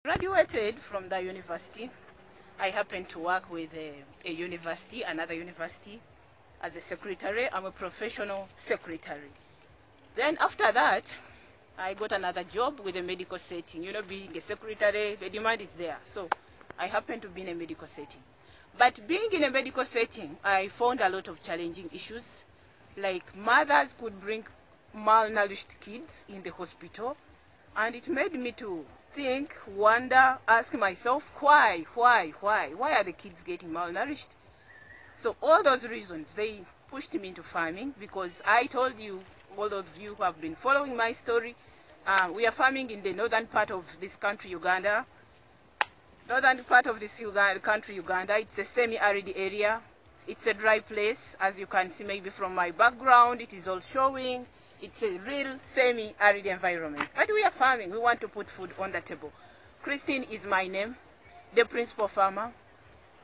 Graduated from the university. I happen to work with another university, as a secretary. I'm a professional secretary. Then after that, I got another job with a medical setting. You know, being a secretary, the demand is there. So I happen to be in a medical setting. But being in a medical setting, I found a lot of challenging issues. Like mothers could bring malnourished kids in the hospital. And it made me to think, wonder, ask myself, why are the kids getting malnourished? So all those reasons, they pushed me into farming, because I told you, all of you who have been following my story, we are farming in the northern part of this country, Uganda. Northern part of this country, Uganda, it's a semi-arid area. It's a dry place, as you can see maybe from my background, it is all showing. It's a real semi-arid environment. But we are farming. We want to put food on the table. Christine is my name, the principal farmer,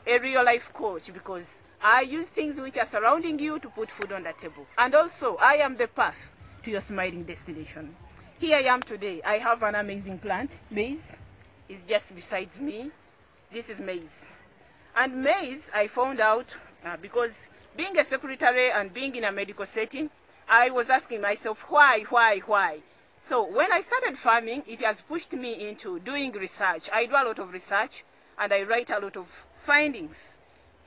a real-life coach, because I use things which are surrounding you to put food on the table. And also, I am the path to your smiling destination. Here I am today. I have an amazing plant. Maize is just besides me. This is maize. And maize, I found out, because being a secretary and being in a medical setting, I was asking myself, why? So when I started farming, it has pushed me into doing research. I do a lot of research, and I write a lot of findings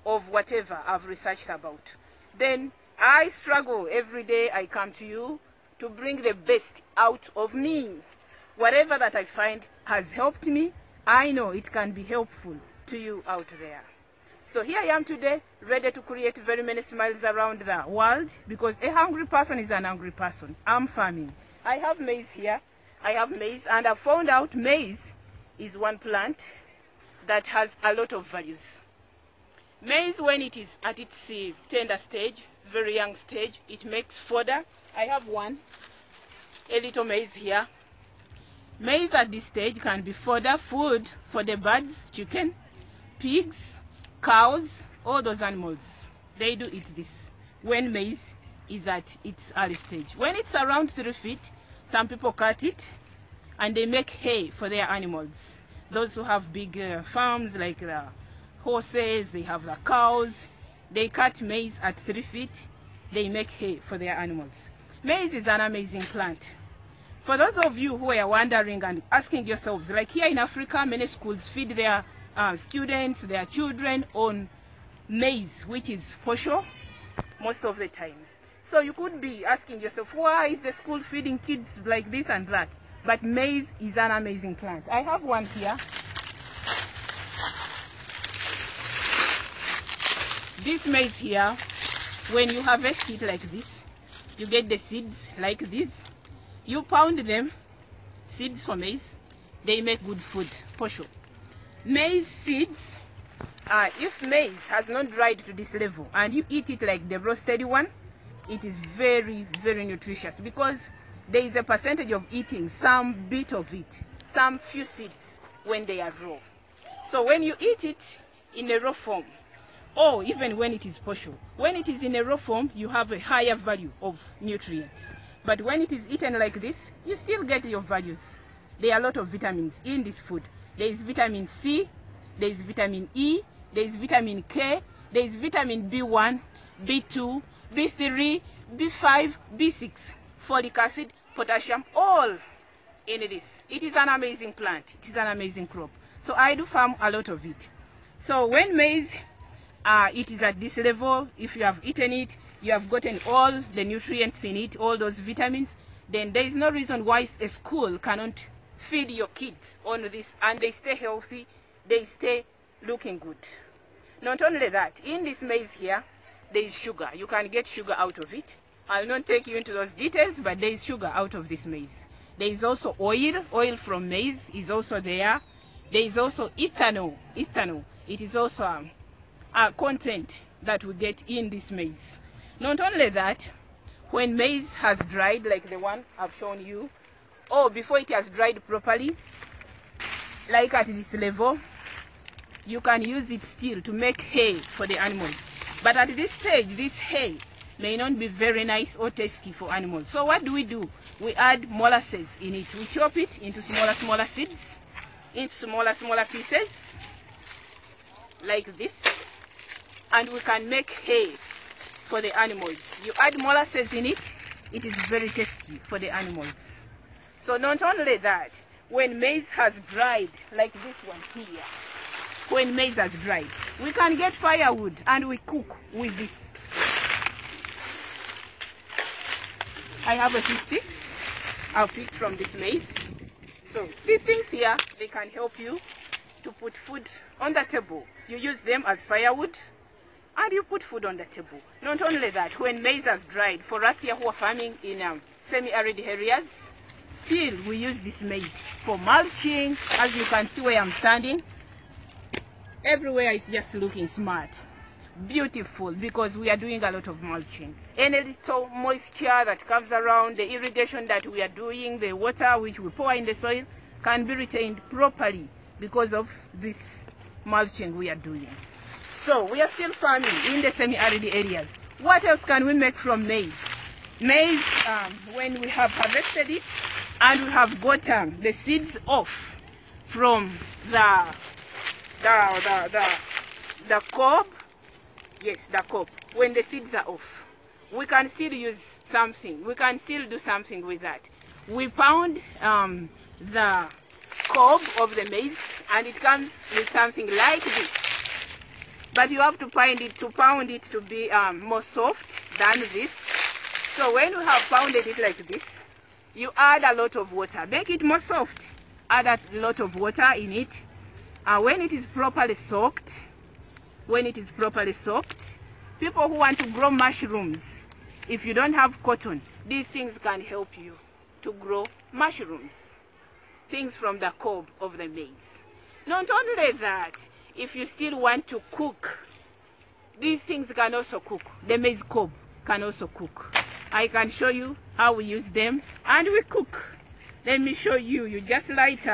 of whatever I've researched about. Then I struggle every day. I come to you to bring the best out of me. Whatever that I find has helped me, I know it can be helpful to you out there. So here I am today, ready to create very many smiles around the world, because a hungry person is an hungry person. I'm farming. I have maize here. I have maize, and I found out maize is one plant that has a lot of values. Maize, when it is at its tender stage, very young stage, it makes fodder. I have a little maize here. Maize at this stage can be fodder, food for the birds, chicken, pigs, cows, all those animals. They do eat this when maize is at its early stage. When it's around 3 feet, some people cut it and they make hay for their animals. Those who have big farms, like the horses, they have the cows, they cut maize at 3 feet, they make hay for their animals. Maize is an amazing plant. For those of you who are wondering and asking yourselves, like here in Africa, many schools feed their students, their children, on maize, which is posho, most of the time. So you could be asking yourself, why is the school feeding kids like this and that? But maize is an amazing plant. I have one here. This maize here, when you harvest it like this, you get the seeds like this. You pound them, seeds for maize, they make good food, posho. Maize seeds, if maize has not dried to this level and you eat it like the roasted one, it is very, very nutritious, because there is a percentage of eating some bit of it, some few seeds when they are raw. So when you eat it in a raw form, or even when it is posho, when it is in a raw form, you have a higher value of nutrients. But when it is eaten like this, you still get your values. There are a lot of vitamins in this food. There is vitamin C, there is vitamin E, there is vitamin K, there is vitamin B1, B2, B3, B5, B6, folic acid, potassium, all in this. It is an amazing plant. It is an amazing crop. So I do farm a lot of it. So when maize, it is at this level, if you have eaten it, you have gotten all the nutrients in it, all those vitamins, then there is no reason why a school cannot feed your kids on this, and they stay healthy, they stay looking good. Not only that, in this maize here, there is sugar. You can get sugar out of it. I'll not take you into those details, but there is sugar out of this maize. There is also oil. Oil from maize is also there. There is also ethanol. It is also a content that we get in this maize. Not only that, when maize has dried, like the one I've shown you, or before it has dried properly, like at this level, you can use it still to make hay for the animals. But at this stage, this hay may not be very nice or tasty for animals. So what do? We add molasses in it. We chop it into smaller seeds. in smaller pieces like this, and we can make hay for the animals. You add molasses in it, it is very tasty for the animals. So not only that, when maize has dried, like this one here, when maize has dried, we can get firewood and we cook with this. I have a few sticks I'll pick from this maize. So these things here, they can help you to put food on the table. You use them as firewood and you put food on the table. Not only that, when maize has dried, for us here who are farming in semi-arid areas, still we use this maize for mulching. As you can see where I'm standing, everywhere is just looking smart, beautiful, because we are doing a lot of mulching. Any little moisture that comes around, the irrigation that we are doing, the water which we pour in the soil can be retained properly because of this mulching we are doing. So we are still farming in the semi-arid areas. What else can we make from maize? Maize, when we have harvested it and we have gotten the seeds off from the cob, yes, the cob, when the seeds are off, we can still use something. We can still do something with that. We pound the cob of the maize, and it comes with something like this. But you have to pound it to be more soft than this. So when you have pounded it like this, you add a lot of water. Make it more soft. Add a lot of water in it. When it is properly soaked, people who want to grow mushrooms, if you don't have cotton, these things can help you to grow mushrooms. Things from the cob of the maize. Not only that, if you still want to cook, these things can also cook. The maize cob can also cook. I can show you how we use them and we cook. Let me show you. You just light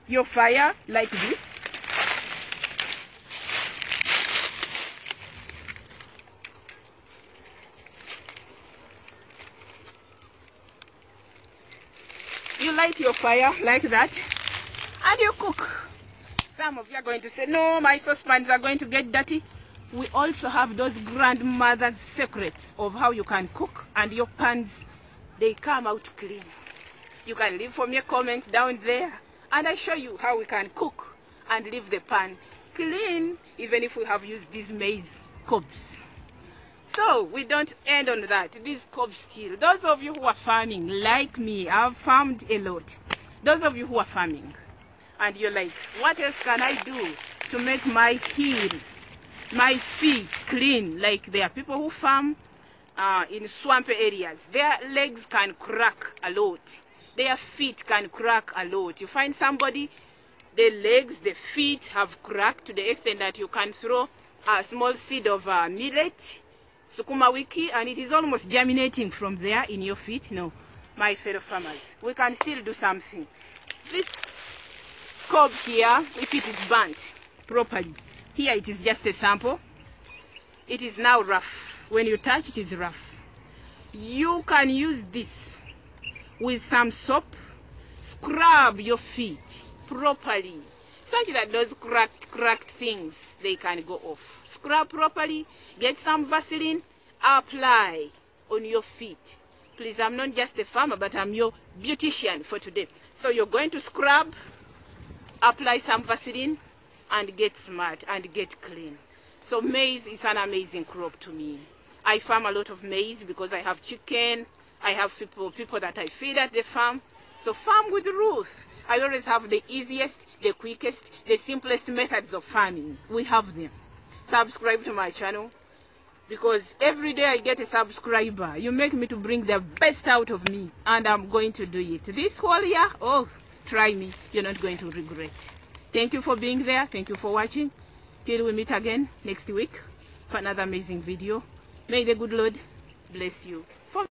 your fire like this. You light your fire like that and you cook. Some of you are going to say, no, my saucepans are going to get dirty. We also have those grandmother's secrets of how you can cook, and your pans, they come out clean. You can leave for me a comment down there and I show you how we can cook and leave the pan clean, even if we have used these maize cobs. So we don't end on that. These cobs still, those of you who are farming like me, I've farmed a lot. Those of you who are farming and you're like, what else can I do to make my heel, my feet clean? Like there are people who farm in swampy areas. Their legs can crack a lot. Their feet can crack a lot. You find somebody, the legs, the feet have cracked to the extent that you can throw a small seed of millet, sukuma wiki, and it is almost germinating from there in your feet. No, my fellow farmers, we can still do something. This cob here, if it is burnt properly, here it is just a sample. It is now rough. When you touch it, is rough. You can use this with some soap. Scrub your feet properly such that those cracked things, they can go off. Scrub properly, get some Vaseline, apply on your feet. Please, I'm not just a farmer, but I'm your beautician for today. So you're going to scrub, apply some Vaseline, and get smart and get clean. So maize is an amazing crop to me. I farm a lot of maize because I have chicken. I have people that I feed at the farm. So farm with Ruth. I always have the easiest, the quickest, the simplest methods of farming. We have them. Subscribe to my channel, because every day I get a subscriber. You make me to bring the best out of me, and I'm going to do it. This whole year, oh, try me. You're not going to regret. Thank you for being there. Thank you for watching. Till we meet again next week for another amazing video. May the good Lord bless you.